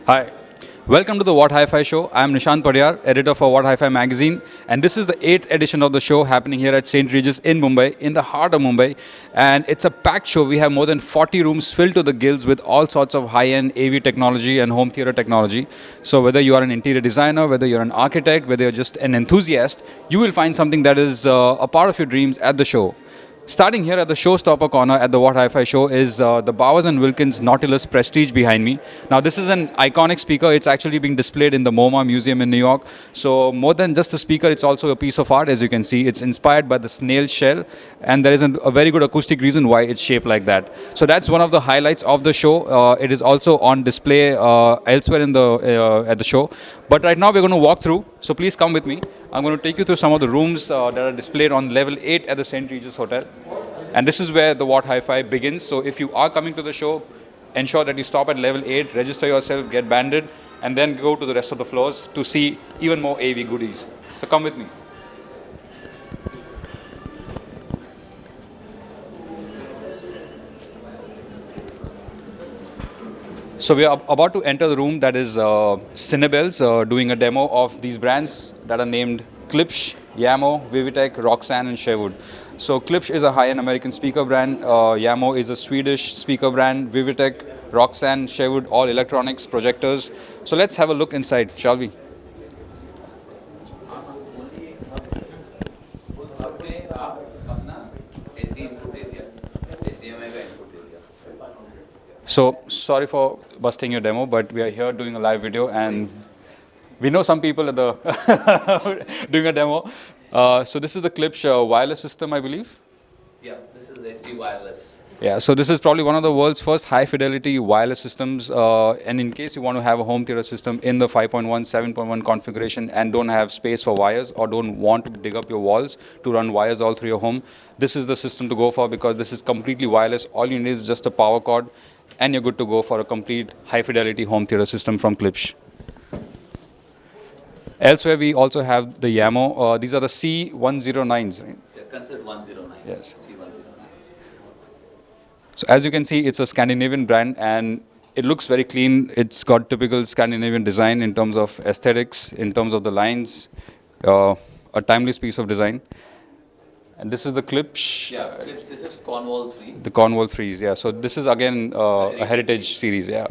Hi, welcome to the What Hi-Fi Show. I'm Nishant Padyar, editor for What Hi-Fi magazine, and this is the 8th edition of the show happening here at St. Regis in Mumbai, in the heart of Mumbai. And it's a packed show. We have more than 40 rooms filled to the gills with all sorts of high-end AV technology and home theater technology. So whether you are an interior designer, whether you're an architect, whether you're just an enthusiast, you will find something that is a part of your dreams at the show. Starting here at the showstopper corner at the What Hi-Fi show is the Bowers and Wilkins Nautilus Prestige behind me. Now this is an iconic speaker. It's actually being displayed in the MoMA Museum in New York. So more than just a speaker, it's also a piece of art, as you can see. It's inspired by the snail shell, and there is a very good acoustic reason why it's shaped like that. So that's one of the highlights of the show. It is also on display elsewhere in the at the show. But right now we're going to walk through. So please come with me. I'm going to take you through some of the rooms that are displayed on level 8 at the St. Regis Hotel. And this is where the What Hi-Fi begins. So if you are coming to the show, ensure that you stop at level 8, register yourself, get banded, and then go to the rest of the floors to see even more AV goodies. So come with me. So we are about to enter the room that is Cinebells, doing a demo of these brands that are named Klipsch, Yamo, Vivitech, Roxanne, and Sherwood. So Klipsch is a high-end American speaker brand. Yamo is a Swedish speaker brand. Vivitech, Roxanne, Sherwood, all electronics, projectors. So let's have a look inside, shall we? So sorry for busting your demo, but we are here doing a live video, and we know some people at the doing a demo. So this is the Klipsch wireless system, I believe. Yeah, this is HD wireless. Yeah, so this is probably one of the world's first high-fidelity wireless systems. And in case you want to have a home theater system in the 5.1, 7.1 configuration and don't have space for wires or don't want to dig up your walls to run wires all through your home, this is the system to go for because this is completely wireless. All you need is just a power cord and you're good to go for a complete high-fidelity home theater system from Klipsch. Elsewhere, we also have the Yamo. These are the C109s, right? They're considered 109. Yes. C109. So as you can see, it's a Scandinavian brand and it looks very clean. It's got typical Scandinavian design in terms of aesthetics, in terms of the lines, a timeless piece of design. And this is the Klipsch. Yeah, this is Cornwall 3. The Cornwall 3s, yeah. So this is again a heritage series, yeah.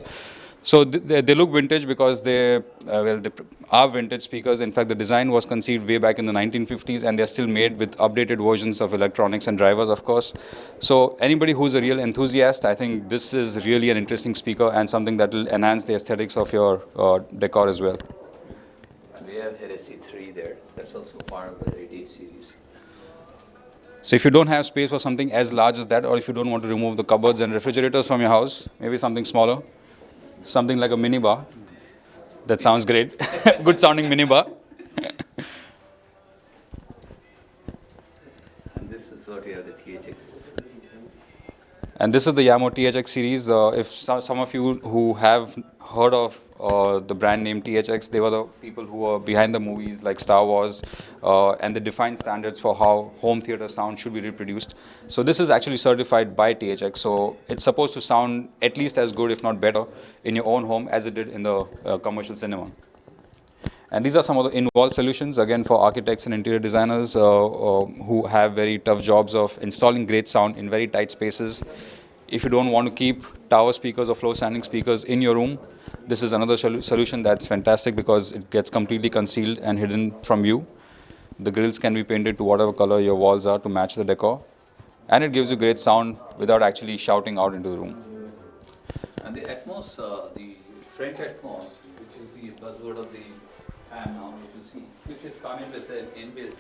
So they look vintage because they are vintage speakers. In fact, the design was conceived way back in the 1950s and they're still made with updated versions of electronics and drivers, of course. So anybody who's a real enthusiast, I think this is really an interesting speaker and something that will enhance the aesthetics of your decor as well. And we have Heresy 3 there. That's also part of the heritage series. So if you don't have space for something as large as that, or if you don't want to remove the cupboards and refrigerators from your house, maybe something smaller, something like a minibar. That sounds great. Good sounding minibar. And this is what we have the THX. And this is the Yamo THX series. If some of you who have heard of the brand name THX, they were the people who were behind the movies like Star Wars, and they defined standards for how home theater sound should be reproduced. So this is actually certified by THX. So it's supposed to sound at least as good, if not better, in your own home as it did in the commercial cinema. And these are some of the involved solutions, again, for architects and interior designers who have very tough jobs of installing great sound in very tight spaces. If you don't want to keep tower speakers or floor standing speakers in your room, this is another solution that's fantastic because it gets completely concealed and hidden from view. The grills can be painted to whatever color your walls are to match the decor. And it gives you great sound without actually shouting out into the room. And the Atmos, the French Atmos, which is the buzzword of the fan now, if you see, which is coming with an inbuilt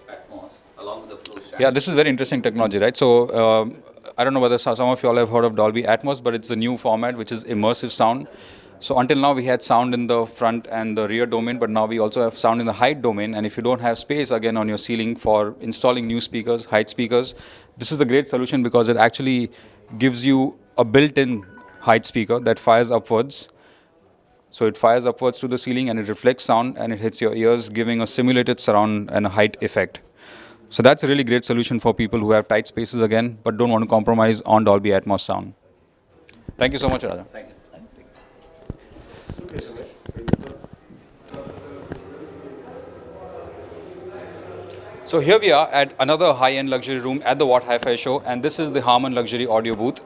Atmos along with the flow stand. Yeah, this is very interesting technology, right? So I don't know whether some of you all have heard of Dolby Atmos, but it's the new format, which is immersive sound. So until now, we had sound in the front and the rear domain, but now we also have sound in the height domain. And if you don't have space, again, on your ceiling for installing new speakers, height speakers, this is a great solution because it actually gives you a built-in height speaker that fires upwards. So it fires upwards to the ceiling and it reflects sound and it hits your ears, giving a simulated surround and a height effect. So that's a really great solution for people who have tight spaces again, but don't want to compromise on Dolby Atmos sound. Thank you so much, Raja. Thank you. So here we are at another high-end luxury room at the What Hi-Fi show, and this is the Harman Luxury Audio booth.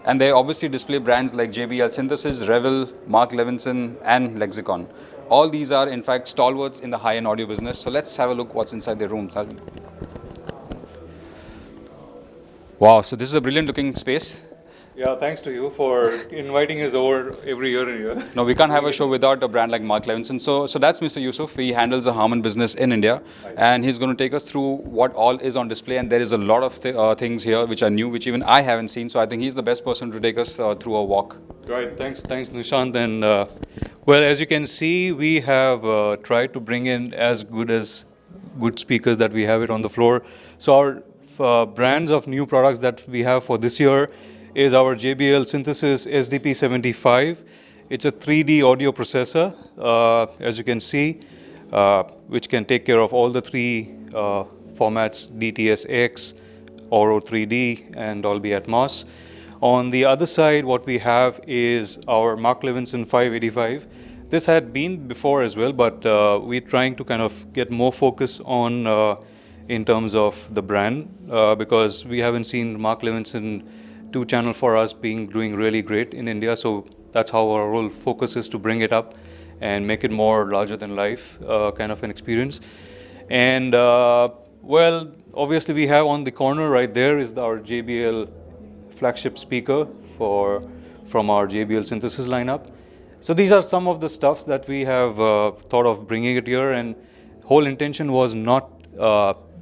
And they obviously display brands like JBL Synthesis, Revel, Mark Levinson, and Lexicon. All these are, in fact, stalwarts in the high-end audio business. So let's have a look what's inside their rooms. Wow, so this is a brilliant-looking space. Yeah, thanks to you for inviting us over every year and year. No, we can't have a show without a brand like Mark Levinson. So that's Mr. Yusuf. He handles the Harman business in India, and he's going to take us through what all is on display. And there is a lot of things here which are new, which even I haven't seen. So I think he's the best person to take us through a walk. Right, thanks Nishant. And well, as you can see, we have tried to bring in as good speakers that we have it on the floor. So our brands of new products that we have for this year is our JBL Synthesis SDP75. It's a 3D audio processor, as you can see, which can take care of all the three formats, DTS-X, Auro 3D, and Dolby Atmos. On the other side, what we have is our Mark Levinson 585. This had been before as well, but we're trying to kind of get more focus on in terms of the brand, because we haven't seen Mark Levinson 2-channel for us doing really great in India. So that's how our whole focus is, to bring it up and make it more larger than life kind of an experience. And well, obviously we have on the corner right there is our JBL flagship speaker from our JBL Synthesis lineup. So these are some of the stuffs that we have thought of bringing it here, and whole intention was not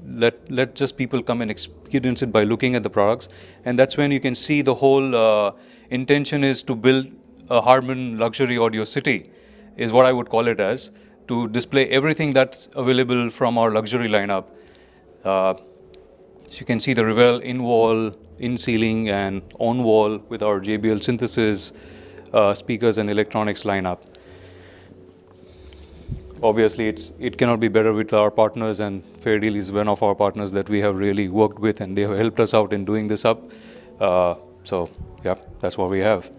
let just people come and experience it by looking at the products. And that's when you can see the whole intention is to build a Harman luxury audio city, is what I would call it as, to display everything that's available from our luxury lineup. So you can see the Revel in-wall, in-ceiling, and on-wall with our JBL Synthesis speakers and electronics lineup. Obviously, it cannot be better with our partners, and Fair Deal is one of our partners that we have really worked with, and they have helped us out in doing this up. So, yeah, that's what we have.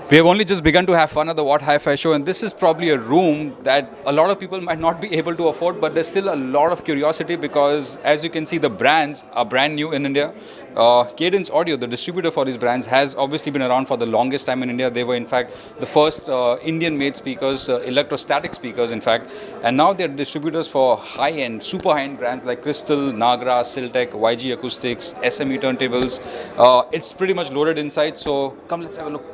We have only just begun to have fun at the What Hi-Fi show, and this is probably a room that a lot of people might not be able to afford, but there's still a lot of curiosity because, as you can see, the brands are brand new in India. Cadence Audio, the distributor for these brands, has obviously been around for the longest time in India. They were, in fact, the first Indian-made speakers, electrostatic speakers, in fact, and now they're distributors for high-end, super high-end brands like Crystal, Nagra, Siltec, YG Acoustics, SME turntables. It's pretty much loaded inside, so come, let's have a look.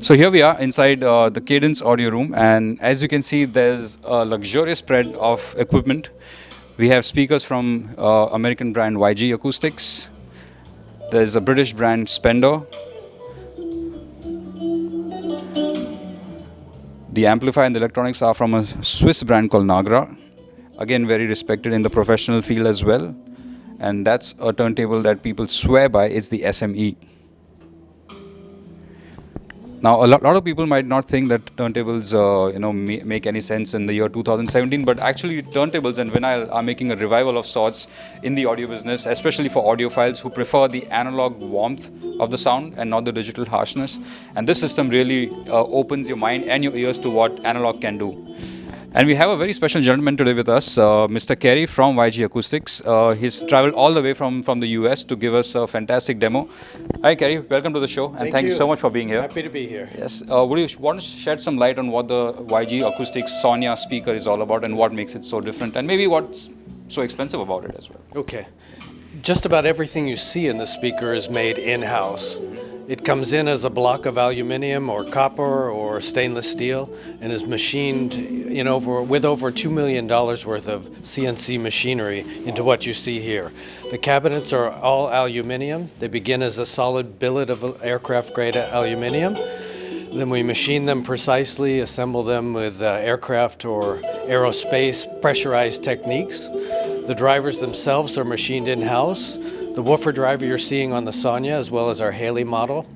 So here we are inside the Cadence Audio room, and as you can see, there's a luxurious spread of equipment. We have speakers from American brand YG Acoustics. There's a British brand Spender. The amplifier and the electronics are from a Swiss brand called Nagra. Again, very respected in the professional field as well. And that's a turntable that people swear by. It's the SME. Now, a lot of people might not think that turntables, make any sense in the year 2017, but actually turntables and vinyl are making a revival of sorts in the audio business, especially for audiophiles who prefer the analog warmth of the sound and not the digital harshness. And this system really opens your mind and your ears to what analog can do. And we have a very special gentleman today with us, Mr. Kerry from YG Acoustics. He's traveled all the way from the US to give us a fantastic demo. Hi, Kerry. Welcome to the show, and thank you so much for being here. Happy to be here. Yes. Would you want to shed some light on what the YG Acoustics Sonia speaker is all about and what makes it so different, and maybe what's so expensive about it as well? Okay. Just about everything you see in the speaker is made in-house. It comes in as a block of aluminum or copper or stainless steel and is machined with over $2 million worth of CNC machinery into what you see here. The cabinets are all aluminum. They begin as a solid billet of aircraft grade aluminum. Then we machine them precisely, assemble them with aircraft or aerospace pressurized techniques. The drivers themselves are machined in-house. The woofer driver you're seeing on the Sonya, as well as our Haley model,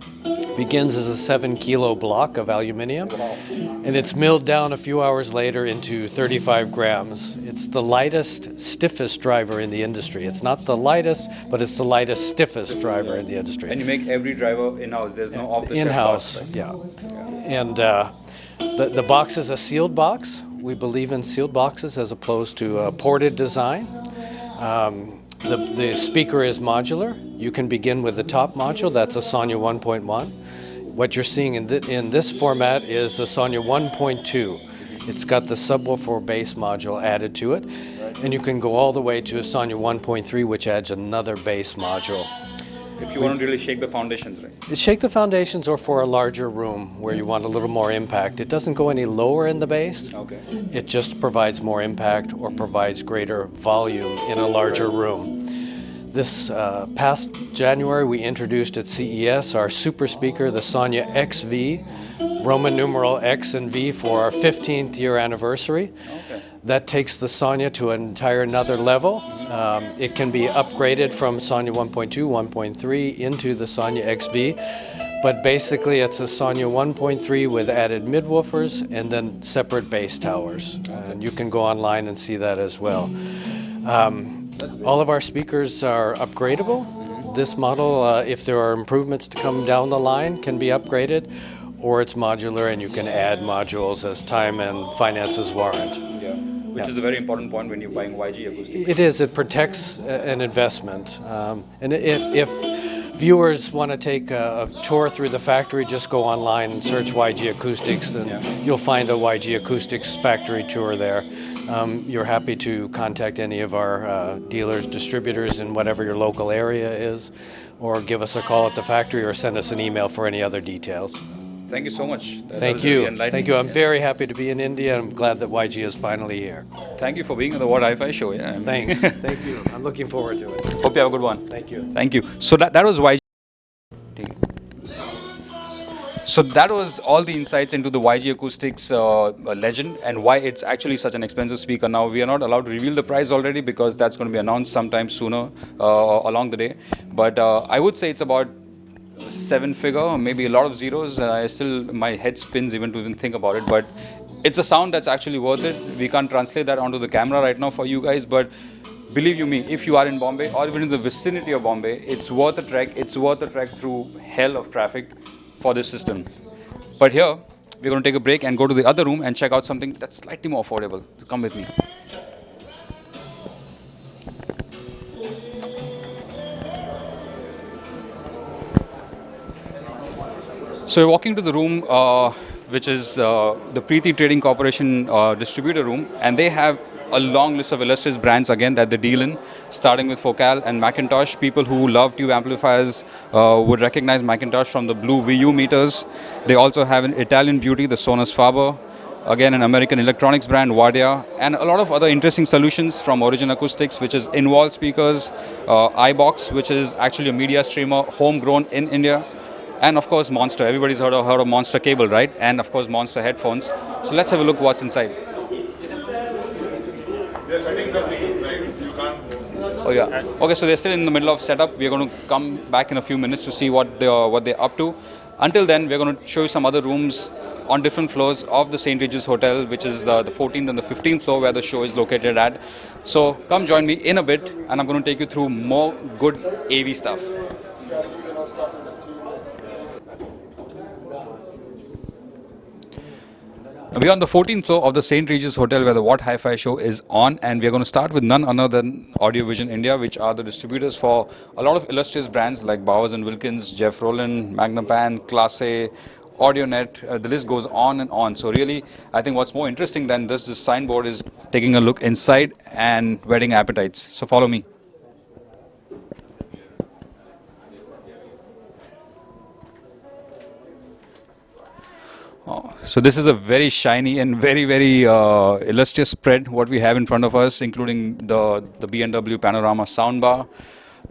begins as a 7-kilo block of aluminium, and it's milled down a few hours later into 35 grams. It's the lightest, stiffest driver in the industry. It's not the lightest, but it's the lightest, stiffest driver in the industry. And you make every driver in-house. There's no off-the-shelf In-house, parts, right? yeah. And the box is a sealed box. We believe in sealed boxes as opposed to a ported design. The speaker is modular. You can begin with the top module. That's a Sonya 1.1. What you're seeing in this format is a Sonya 1.2. It's got the subwoofer bass module added to it. And you can go all the way to a Sonya 1.3, which adds another bass module. If you want to really shake the foundations, right? Shake the foundations, or for a larger room where you want a little more impact. It doesn't go any lower in the bass. Okay. It just provides more impact or provides greater volume in a larger room. This past January, we introduced at CES our super speaker, the Sonya XV, Roman numeral X and V, for our 15th year anniversary. Okay. That takes the Sonya to an entire another level. It can be upgraded from Sonya 1.2, 1.3 into the Sonya XV, but basically it's a Sonya 1.3 with added midwoofers and then separate bass towers. And you can go online and see that as well. All of our speakers are upgradable. This model, if there are improvements to come down the line, can be upgraded, or it's modular and you can add modules as time and finances warrant. Yeah. Which is a very important point when you're buying YG acoustics. It is. It protects an investment. And if viewers want to take a tour through the factory, just go online and search YG Acoustics, and you'll find a YG Acoustics factory tour there. You're happy to contact any of our dealers, distributors in whatever your local area is, or give us a call at the factory or send us an email for any other details. Thank you so much. Thank you. Thank you. I'm very happy to be in India. I'm glad that YG is finally here. Thank you for being on the What Hi-Fi show. Yeah. Thanks. Thank you. I'm looking forward to it. Hope you have a good one. Thank you. Thank you. So that was YG. So that was all the insights into the YG Acoustics legend and why it's actually such an expensive speaker. Now, we are not allowed to reveal the price already because that's going to be announced sometime sooner along the day. But I would say it's about 7-figure, maybe a lot of zeros. My head spins even to even think about it. But it's a sound that's actually worth it. We can't translate that onto the camera right now for you guys, but believe you me, if you are in Bombay or even in the vicinity of Bombay, it's worth a trek. It's worth a trek through hell of traffic for this system. But here, we're going to take a break and go to the other room and check out something that's slightly more affordable. Come with me. So we're walking to the room, which is the Preeti Trading Corporation distributor room, and they have a long list of illustrious brands again that they deal in, starting with Focal and Macintosh. People who love tube amplifiers would recognize Macintosh from the blue VU meters. They also have an Italian beauty, the Sonus Faber, again an American electronics brand, Wardia, and a lot of other interesting solutions from Origin Acoustics, which is in-wall speakers, iBox, which is actually a media streamer, homegrown in India. And of course Monster. Everybody's heard of Monster cable, right? And of course Monster headphones. So let's have a look what's inside. They're setting something inside, you can't. Oh yeah. Okay, so they're still in the middle of setup. We're going to come back in a few minutes to see what they're up to. Until then, we're going to show you some other rooms on different floors of the St. Regis Hotel, which is the 14th and the 15th floor where the show is located at. So come join me in a bit, and I'm going to take you through more good AV stuff. We're on the 14th floor of the St. Regis Hotel where the What Hi-Fi show is on, and we're going to start with none other than Audio Vision India, which are the distributors for a lot of illustrious brands like Bowers & Wilkins, Jeff Rowland, Magnapan, Class A, AudioNet, the list goes on and on. So really, I think what's more interesting than this signboard is taking a look inside and whetting appetites. So follow me. So this is a very shiny and very, very illustrious spread what we have in front of us, including the B&W Panorama soundbar,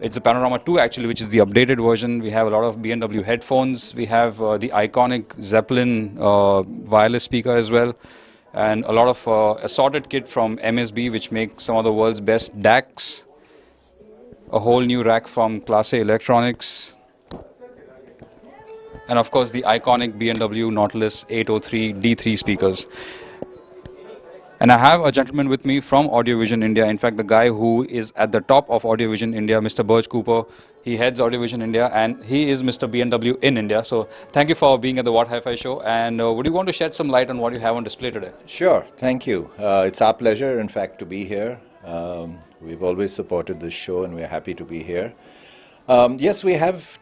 It's the Panorama 2 actually, which is the updated version. We have a lot of BMW headphones. We have the iconic Zeppelin wireless speaker as well, and a lot of assorted kit from MSB, which makes some of the world's best DACs. A whole new rack from Class A Electronics, and of course the iconic BMW Nautilus 803 D3 speakers. And I have a gentleman with me from Audiovision India. In fact, the guy who is at the top of Audiovision India, Mr. Burj Cooper. He heads Audiovision India, and he is Mr. BMW in India. So thank you for being at the What Hi-Fi show. And would you want to shed some light on what you have on display today? Sure, thank you. It's our pleasure, in fact, to be here. We've always supported this show, and we're happy to be here. Yes, we have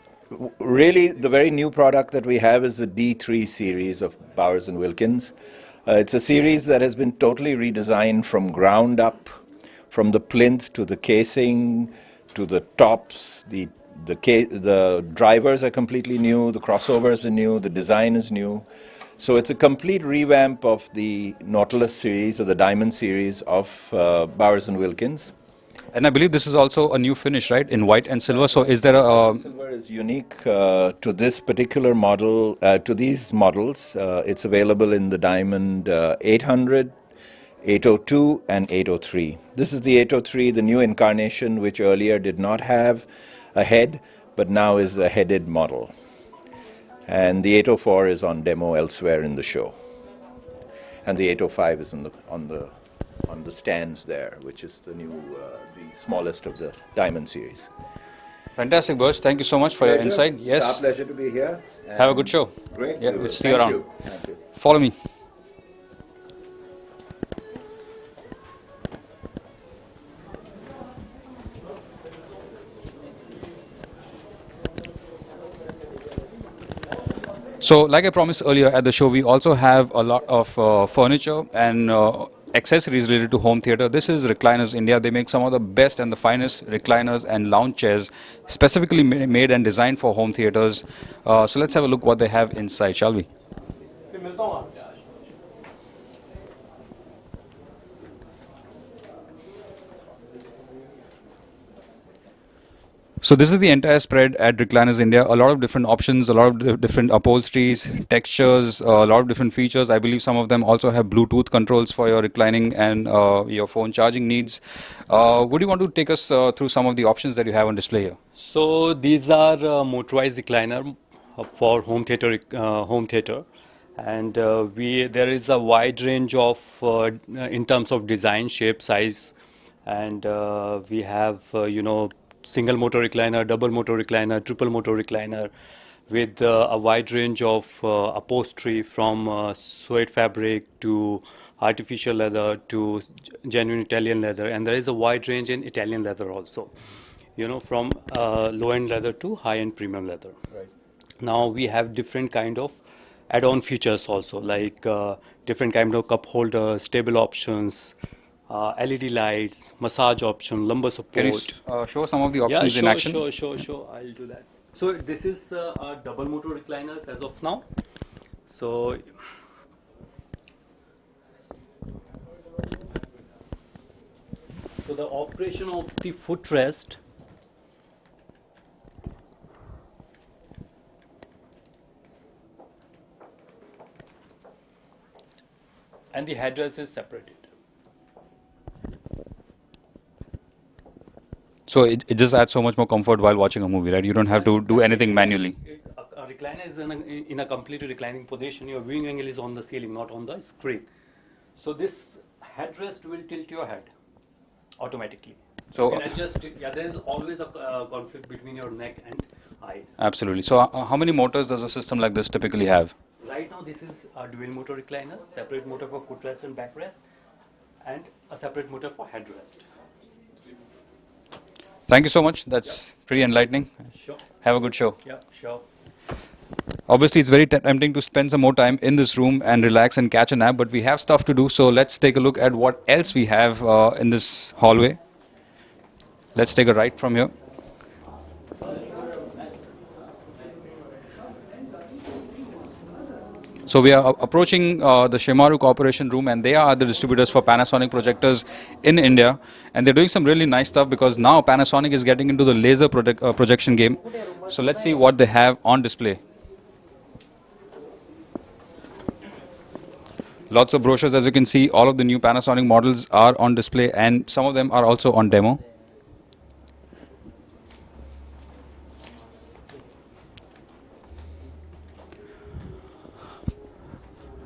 really the very new product that we have is the D3 series of Bowers and Wilkins. It's a series that has been totally redesigned from ground up, from the plinth to the casing to the tops. The drivers are completely new, the crossovers are new, the design is new. So it's a complete revamp of the Nautilus series or the Diamond series of Bowers and Wilkins. And I believe this is also a new finish, right, in white and silver. So is there a... Silver is unique to this particular model, to these models. It's available in the Diamond 800, 802 and 803. This is the 803, the new incarnation, which earlier did not have a head, but now is a headed model. And the 804 is on demo elsewhere in the show. And the 805 is on the stands there, which is the new, the smallest of the Diamond series. Fantastic, Burj. Thank you so much for your insight. Yes. It's our pleasure to be here. Have a good show. Great. Yeah, we'll see you Thank around. Thank you. Follow me. So, like I promised earlier at the show, we also have a lot of furniture and accessories related to home theater. This is Recliners India. They make some of the best and the finest recliners and lounge chairs, specifically made and designed for home theaters. So let's have a look what they have inside, shall we? So this is the entire spread at Recliners India. A lot of different options, a lot of different upholsteries, textures, a lot of different features. I believe some of them also have Bluetooth controls for your reclining and your phone charging needs. Would you want to take us through some of the options that you have on display here? So these are motorized recliner for home theater, and there is a wide range of in terms of design, shape, size, and we have single motor recliner, double motor recliner, triple motor recliner, with a wide range of upholstery from suede fabric to artificial leather to genuine Italian leather, and there is a wide range in Italian leather also. From low-end leather to high-end premium leather. Right. Now we have different kind of add-on features also, like different kind of cup holders, table options, LED lights, massage option, lumbar support. Can you show some of the options Yeah, in action? sure. I'll do that. So this is our double motor recliners as of now. So the operation of the footrest and the headrest is separated. So it just adds so much more comfort while watching a movie, right? You don't have to do anything manually. A recliner is in a completely reclining position. Your viewing angle is on the ceiling, not on the screen. So this headrest will tilt your head automatically. So you can adjust it. Yeah, there is always a conflict between your neck and eyes. absolutely. So how many motors does a system like this typically have? Right now, this is a dual motor recliner, separate motor for footrest and backrest, and a separate motor for headrest. Thank you so much. That's pretty enlightening. Sure. Have a good show. Yeah, sure. Obviously, it's very tempting to spend some more time in this room and relax and catch a nap, but we have stuff to do. So let's take a look at what else we have in this hallway. Let's take a right from here. So we are approaching the Shimaru Corporation room, and they are the distributors for Panasonic projectors in India, and they're doing some really nice stuff because now Panasonic is getting into the laser projection game. So let's see what they have on display. Lots of brochures, as you can see. All of the new Panasonic models are on display, and some of them are also on demo.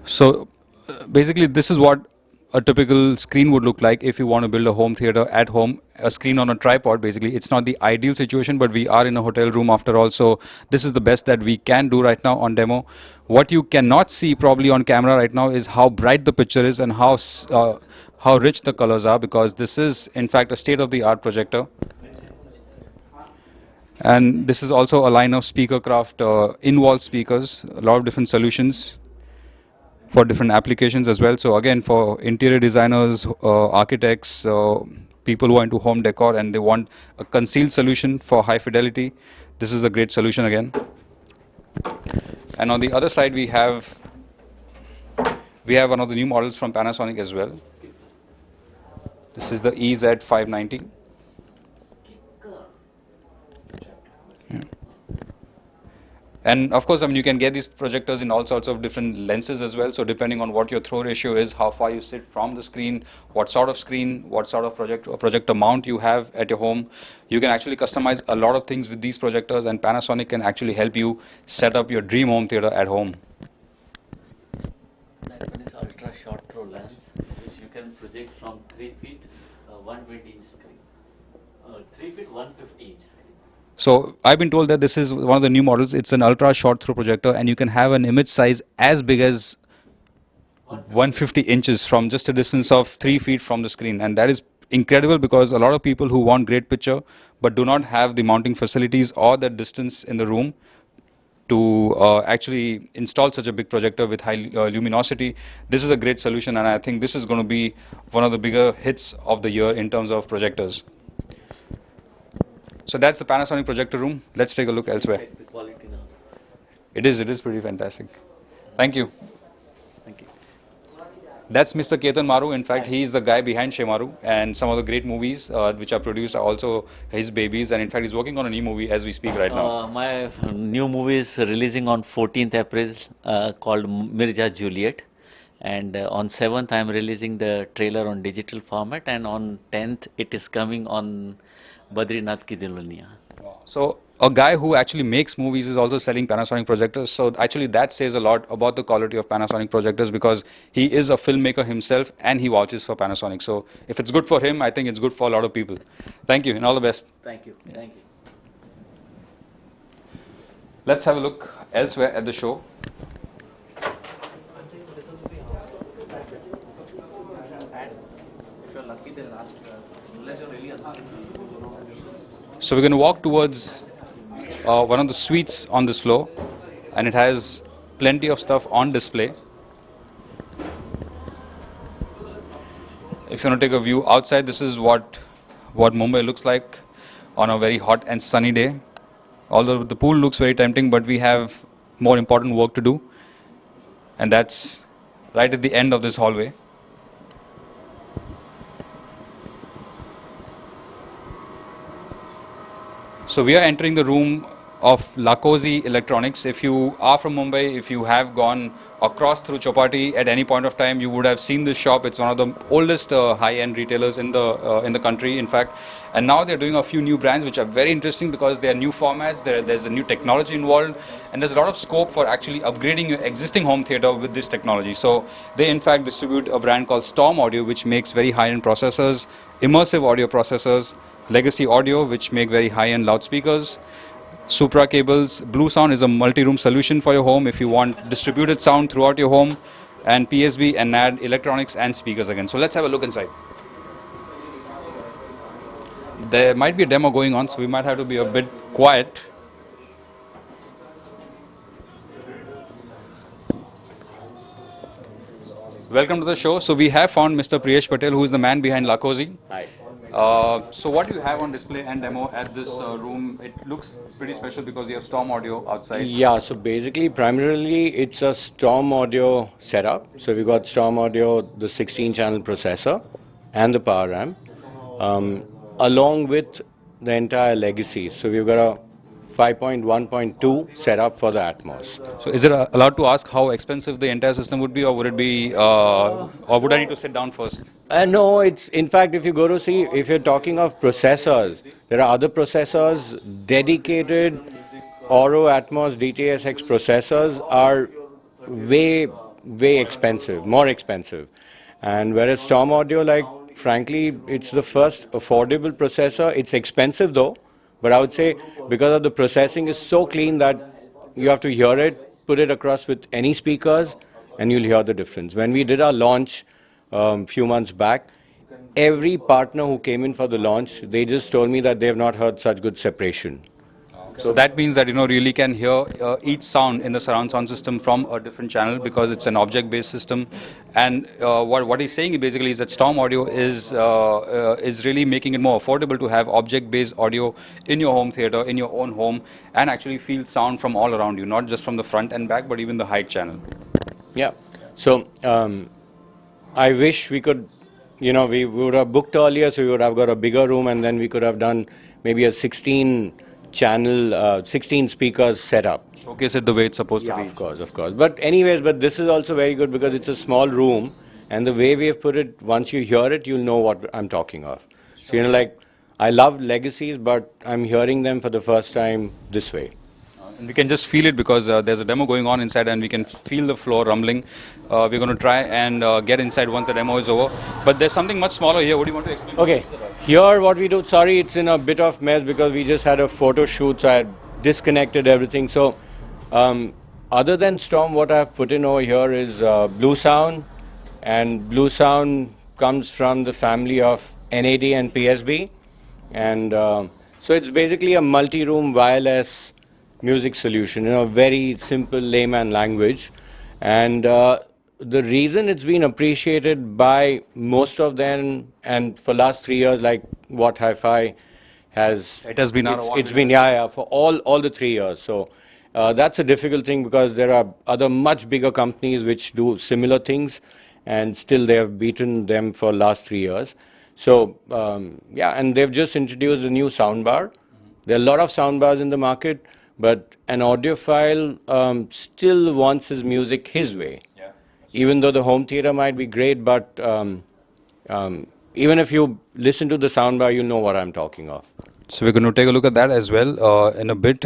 So basically, this is what a typical screen would look like if you want to build a home theater at home. A screen on a tripod, basically. It's not the ideal situation, but we are in a hotel room after all, so this is the best that we can do right now on demo. What you cannot see probably on camera right now is how bright the picture is and how rich the colors are, because this is in fact a state-of-the-art projector. And this is also a line of Speakercraft in-wall speakers, a lot of different solutions for different applications as well. So again, for interior designers, architects, people who are into home decor and they want a concealed solution for high fidelity, this is a great solution again. And on the other side, we have one of the new models from Panasonic as well. This is the EZ590. Yeah. And of course, I mean, you can get these projectors in all sorts of different lenses as well. So depending on what your throw ratio is, how far you sit from the screen, what sort of screen, what sort of projector mount you have at your home, you can actually customize a lot of things with these projectors, and Panasonic can actually help you set up your dream home theater at home. That one is ultra short throw lens, which you can project from 3 feet, 120 inch screen, 3 feet, 150 inch screen. So I've been told that this is one of the new models. It's an ultra short throw projector, and you can have an image size as big as 150 inches from just a distance of 3 feet from the screen. And that is incredible because a lot of people who want great picture but do not have the mounting facilities or the distance in the room to actually install such a big projector with high luminosity. This is a great solution, and I think this is going to be one of the bigger hits of the year in terms of projectors. So that's the Panasonic projector room. Let's take a look elsewhere. Check the quality now. It is pretty fantastic. Thank you. Thank you. That's Mr. Ketan Maru. In fact, he is the guy behind Shemaru, and some of the great movies which are produced are also his babies. And in fact, he's working on a new movie as we speak right now. My new movie is releasing on 14th April called Mirza Juliet. And on 7th, I'm releasing the trailer on digital format. And on 10th, it is coming on Badrinath Ki Diluniya. So a guy who actually makes movies is also selling Panasonic projectors. So actually that says a lot about the quality of Panasonic projectors, because he is a filmmaker himself and he vouches for Panasonic. So if it's good for him, I think it's good for a lot of people. Thank you and all the best. Thank you. Thank you. Let's have a look elsewhere at the show. So we're going to walk towards one of the suites on this floor, and it has plenty of stuff on display. If you want to take a view outside, this is what Mumbai looks like on a very hot and sunny day. Although the pool looks very tempting, but we have more important work to do, and that's right at the end of this hallway. So we are entering the room of Lakosi Electronics. If you are from Mumbai, if you have gone across through Chowpatty at any point of time, you would have seen this shop. It's one of the oldest high-end retailers in the country, in fact. And now they're doing a few new brands which are very interesting because they are new formats. There's a new technology involved, and there's a lot of scope for actually upgrading your existing home theater with this technology. So they in fact distribute a brand called Storm Audio, which makes very high-end processors, immersive audio processors, Legacy Audio, which make very high-end loudspeakers, Supra cables. Blue Sound is a multi-room solution for your home if you want distributed sound throughout your home, and PSB and NAD electronics and speakers again. So let's have a look inside. There might be a demo going on, so we might have to be a bit quiet. Welcome to the show. So we have found Mr. Priyesh Patel, who is the man behind Lakosi. Hi. So what do you have on display and demo at this room? It looks pretty special because you have Storm Audio outside. Yeah, so basically, primarily, it's a Storm Audio setup. So we've got Storm Audio, the 16-channel processor, and the power amp, along with the entire legacy. So we've got a 5.1.2 setup for the Atmos. So is it allowed to ask how expensive the entire system would be, or would it be, or would I need to sit down first? No, it's in fact, if you go to see, if you're talking of processors, there are other processors, dedicated Oro Atmos DTSX processors are way expensive, more expensive. And whereas Storm Audio, like, frankly, it's the first affordable processor. It's expensive though, but I would say because of the processing is so clean that you have to hear it, put it across with any speakers, and you'll hear the difference. When we did our launch few months back, every partner who came in for the launch, they just told me that they have not heard such good separation. So that means that really can hear each sound in the surround sound system from a different channel because it's an object-based system. And what he's saying basically is that Storm Audio is really making it more affordable to have object-based audio in your home theater, in your own home, and actually feel sound from all around you, not just from the front and back, but even the height channel. Yeah. So I wish we could, we would have booked earlier, so we would have got a bigger room, and then we could have done maybe a 16-channel, 16 speakers setup. Showcase it the way it's supposed to be. Of course. But anyways, this is also very good because it's a small room, and the way we have put it, once you hear it, you'll know what I'm talking of. So, like, I love legacies, but I'm hearing them for the first time this way. And we can just feel it because there's a demo going on inside and we can feel the floor rumbling. We're going to try and get inside once the demo is over. But there's something much smaller here. What do you want to explain? Okay, here what we do, sorry it's in a bit of mess because we just had a photo shoot, so I had disconnected everything. So other than Storm, what I've put in over here is Blue Sound, and Blue Sound comes from the family of NAD and PSB. And so it's basically a multi-room wireless music solution, very simple layman language. And the reason it's been appreciated by most of them, and for last 3 years, like what Hi-Fi has, It has been our it's been, yeah, for all the 3 years. So that's a difficult thing because there are other much bigger companies which do similar things, and still they have beaten them for last 3 years. So yeah, and they've just introduced a new soundbar. There are a lot of soundbars in the market, but an audiophile still wants his music his way. Yeah. Even though the home theater might be great, but even if you listen to the soundbar, you know what I'm talking of. So we're going to take a look at that as well in a bit.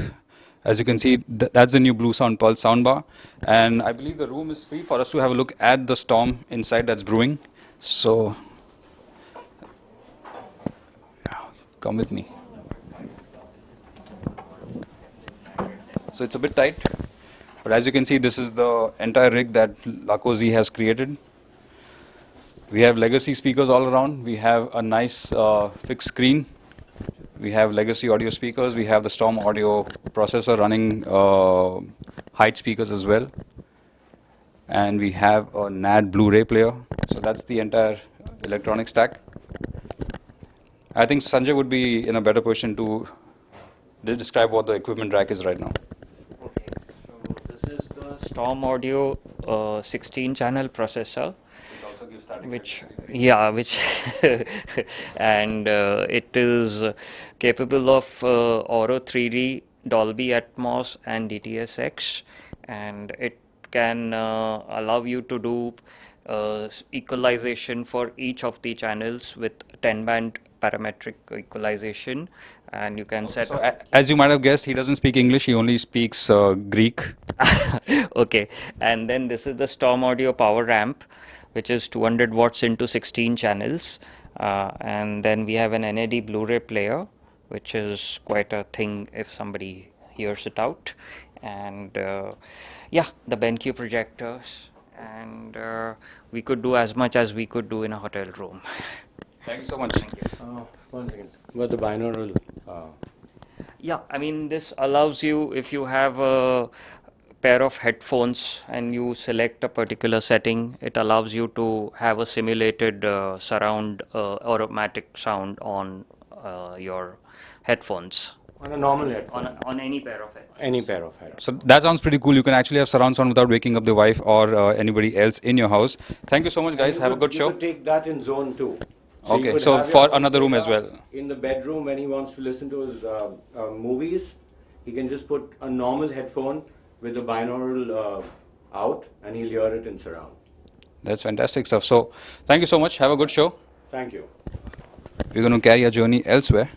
As you can see, that's the new Blue Sound Pulse soundbar. And I believe the room is free for us to have a look at the storm inside that's brewing. So come with me. So it's a bit tight, but as you can see, this is the entire rig that Lacozi has created. We have legacy speakers all around. We have a nice fixed screen. We have legacy audio speakers. We have the Storm Audio processor running height speakers as well. And we have a NAD Blu-ray player. So that's the entire electronic stack. I think Sanjay would be in a better position to describe what the equipment rack is right now. Okay, so this is the Storm Audio 16-channel processor, which and it is capable of Oro 3D, Dolby Atmos, and DTSX, and it can allow you to do equalization for each of the channels with 10-band parametric equalization, and you can set. So, as you might have guessed, he doesn't speak English. He only speaks Greek. Okay, and then this is the Storm Audio power amp, which is 200 watts into 16 channels, and then we have an NAD Blu-ray player, which is quite a thing if somebody hears it out, and yeah, the BenQ projectors, and we could do as much as we could do in a hotel room. Thank you so much. Thank you. 1 second. What the binaural? Yeah, I mean, this allows you, if you have a pair of headphones and you select a particular setting, it allows you to have a simulated surround automatic sound on your headphones. On a normal headphone. On any pair of headphones. Any pair of headphones. So that sounds pretty cool. You can actually have surround sound without waking up the wife or anybody else in your house. Thank you so much, guys. Have a good show. You could take that in zone 2. Okay, so for another room as well. In the bedroom, when he wants to listen to his movies, he can just put a normal headphone with the binaural out, and he'll hear it in surround. That's fantastic stuff. So thank you so much. Have a good show. Thank you. We're going to carry our journey elsewhere.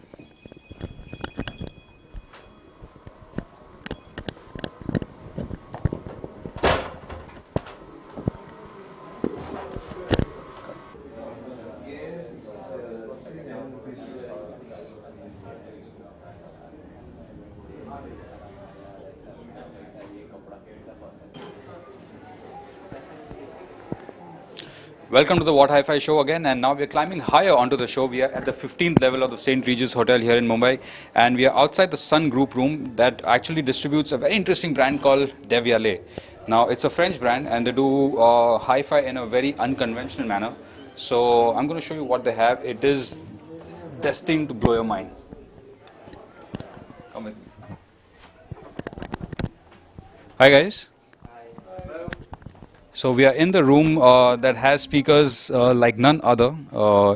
Welcome to the What Hi-Fi show again, and now we are climbing higher onto the show. We are at the 15th level of the St. Regis Hotel here in Mumbai, and we are outside the Sun Group room that actually distributes a very interesting brand called Devialet. Now, it's a French brand, and they do hi-fi in a very unconventional manner. So, I'm going to show you what they have. It is destined to blow your mind. Come with me. Hi, guys. So we are in the room that has speakers like none other,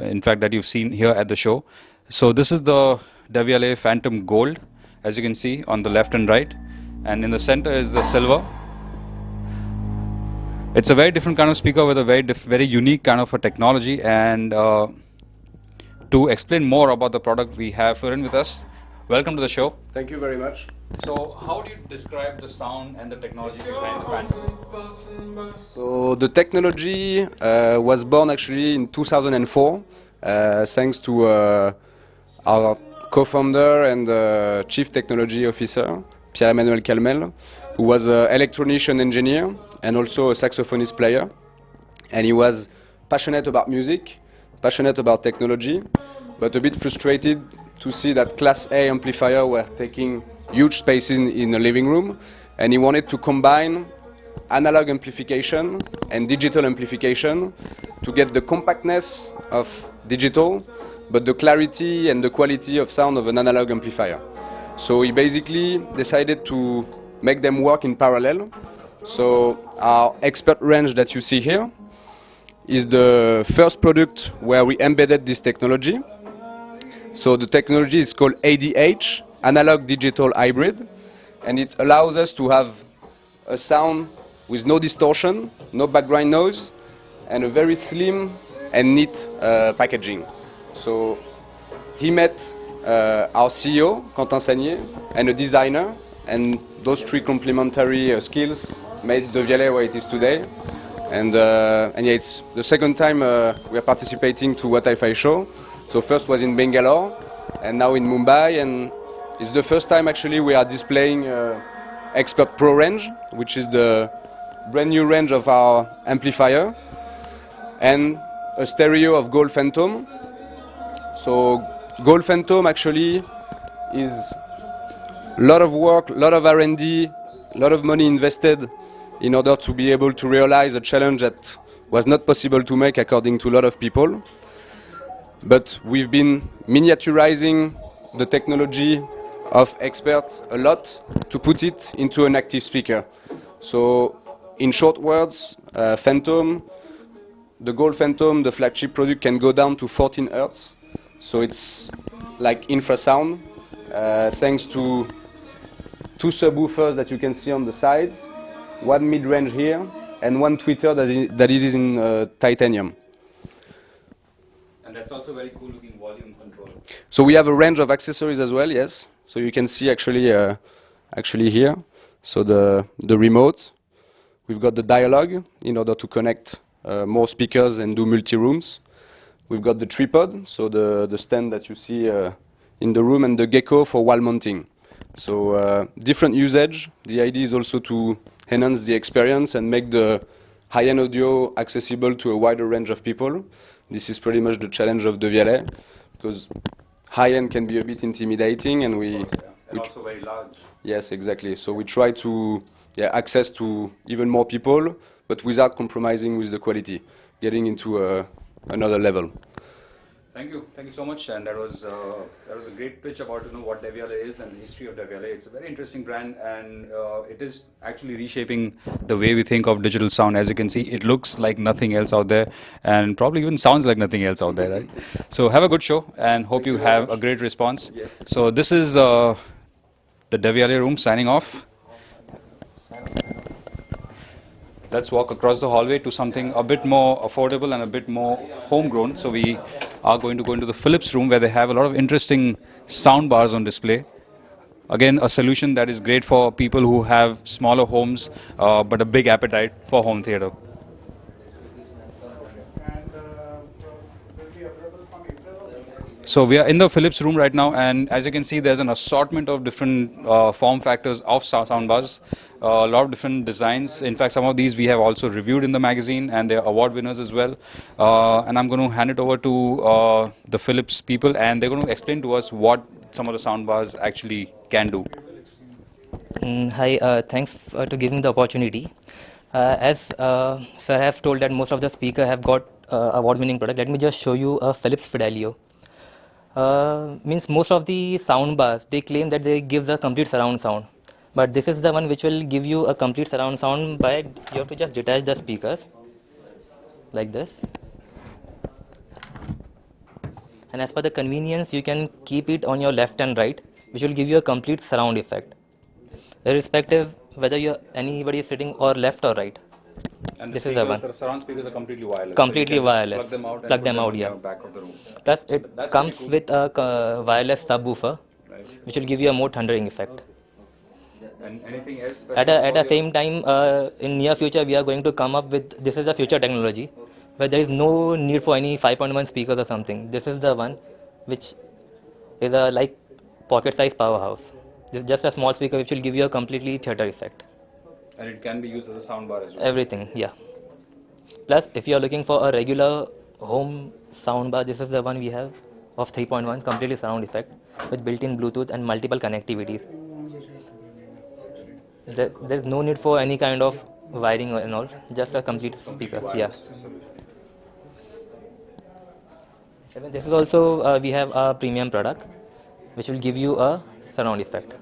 in fact, that you've seen here at the show. So this is the Devialet Phantom Gold, as you can see on the left and right. And in the center is the silver. It's a very different kind of speaker with a very unique kind of a technology. And to explain more about the product, we have Florin with us. Welcome to the show. Thank you very much. So how do you describe the sound and the technology behind the Phantom? So the technology was born actually in 2004, thanks to our co-founder and chief technology officer, Pierre-Emmanuel Calmel, who was an electronician engineer and also a saxophonist player. And he was passionate about music, passionate about technology, but a bit frustrated to see that Class A amplifiers were taking huge spaces in the living room, and he wanted to combine analog amplification and digital amplification to get the compactness of digital, but the clarity and the quality of sound of an analog amplifier. So he basically decided to make them work in parallel. So our expert range that you see here is the first product where we embedded this technology. So the technology is called ADH, Analog Digital Hybrid, and it allows us to have a sound with no distortion, no background noise, and a very slim and neat packaging. So he met our CEO, Quentin Sagnier, and a designer, and those three complementary skills made Devialet what it is today. And yeah, it's the second time we are participating to What Hi-Fi show. So first was in Bangalore, and now in Mumbai, and it's the first time actually we are displaying Expert Pro range, which is the brand new range of our amplifier, and a stereo of Gold Phantom. So Gold Phantom actually is a lot of work, a lot of R&D, a lot of money invested in order to be able to realize a challenge that was not possible to make according to a lot of people. But we've been miniaturizing the technology of Expert a lot to put it into an active speaker. So in short words, Phantom, the Gold Phantom, the flagship product, can go down to 14 Hertz. So it's like infrasound, thanks to two subwoofers that you can see on the sides, one mid-range here, and one tweeter that is in titanium. And that's also very cool looking volume control. So we have a range of accessories as well, yes. So you can see actually here, so the remote. We've got the dialogue in order to connect more speakers and do multi-rooms. We've got the tripod, so the stand that you see in the room, and the gecko for wall mounting. So different usage. The idea is also to enhance the experience and make the high-end audio accessible to a wider range of people. This is pretty much the challenge of Devialet, because high-end can be a bit intimidating, and we And also very large. Yes, exactly. So we try to access to even more people, but without compromising with the quality, getting into another level. Thank you so much. And that was a great pitch about what Deviale is and the history of Deviale. It's a very interesting brand, and it is actually reshaping the way we think of digital sound. As you can see, it looks like nothing else out there, and probably even sounds like nothing else out there, right? So have a good show, and hope you have a great response. Yes. So this is the Deviale room signing off. Let's walk across the hallway to something a bit more affordable and a bit more homegrown. So we are going to go into the Philips room, where they have a lot of interesting sound bars on display. Again, a solution that is great for people who have smaller homes but a big appetite for home theater. So we are in the Philips room right now, and as you can see, there's an assortment of different form factors of soundbars, a lot of different designs. In fact, some of these we have also reviewed in the magazine, and they're award winners as well. And I'm going to hand it over to the Philips people, and they're going to explain to us what some of the soundbars actually can do. Hi, thanks to giving the opportunity. As sir have told that most of the speaker have got award-winning product, let me just show you a Philips Fidelio. Means most of the sound bars, they claim that they give the complete surround sound, but this is the one which will give you a complete surround sound by you have to just detach the speakers like this, and as per the convenience you can keep it on your left and right, which will give you a complete surround effect, irrespective whether anybody is sitting or left or right. And this is the one. The surround speakers are completely wireless. Completely so you can wireless. Plug them out. And Plug put them out, in yeah. the back of the room. Plus, So it that's comes pretty cool. with a wireless subwoofer, which will give you a more thundering effect. And anything else? At the same time, in near future, we are going to come up with, this is the future technology, where there is no need for any 5.1 speakers or something. This is the one which is a like pocket-sized powerhouse. This is just a small speaker which will give you a completely theater effect. And it can be used as a sound bar as well. Everything, yeah. Plus, if you are looking for a regular home soundbar, this is the one we have of 3.1, completely surround effect with built-in Bluetooth and multiple connectivities. There's no need for any kind of wiring and all, just a complete speaker. Yeah. Even this is also we have a premium product, which will give you a surround effect.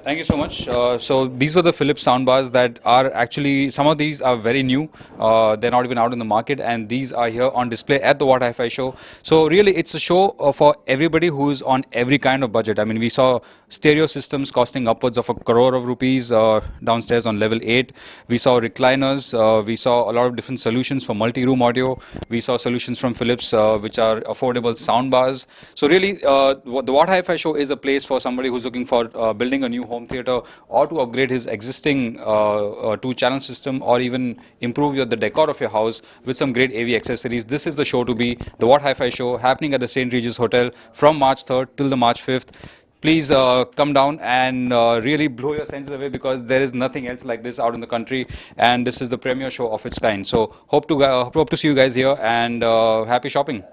Thank you so much. So these were the Philips soundbars that are actually, some of these are very new. They're not even out in the market, and these are here on display at the What Hi-Fi show. So really, it's a show for everybody who's on every kind of budget. I mean, we saw stereo systems costing upwards of 1 crore of rupees downstairs on level 8. We saw recliners. We saw a lot of different solutions for multi-room audio. We saw solutions from Philips which are affordable soundbars. So really, the What Hi-Fi show is a place for somebody who's looking for building a new home theater, or to upgrade his existing 2-channel system, or even improve the decor of your house with some great AV accessories. This is the show to be, the What Hi-Fi show, happening at the St. Regis Hotel from March 3rd till the March 5th. Please come down and really blow your senses away, because there is nothing else like this out in the country, and this is the premier show of its kind. So hope to see you guys here, and happy shopping.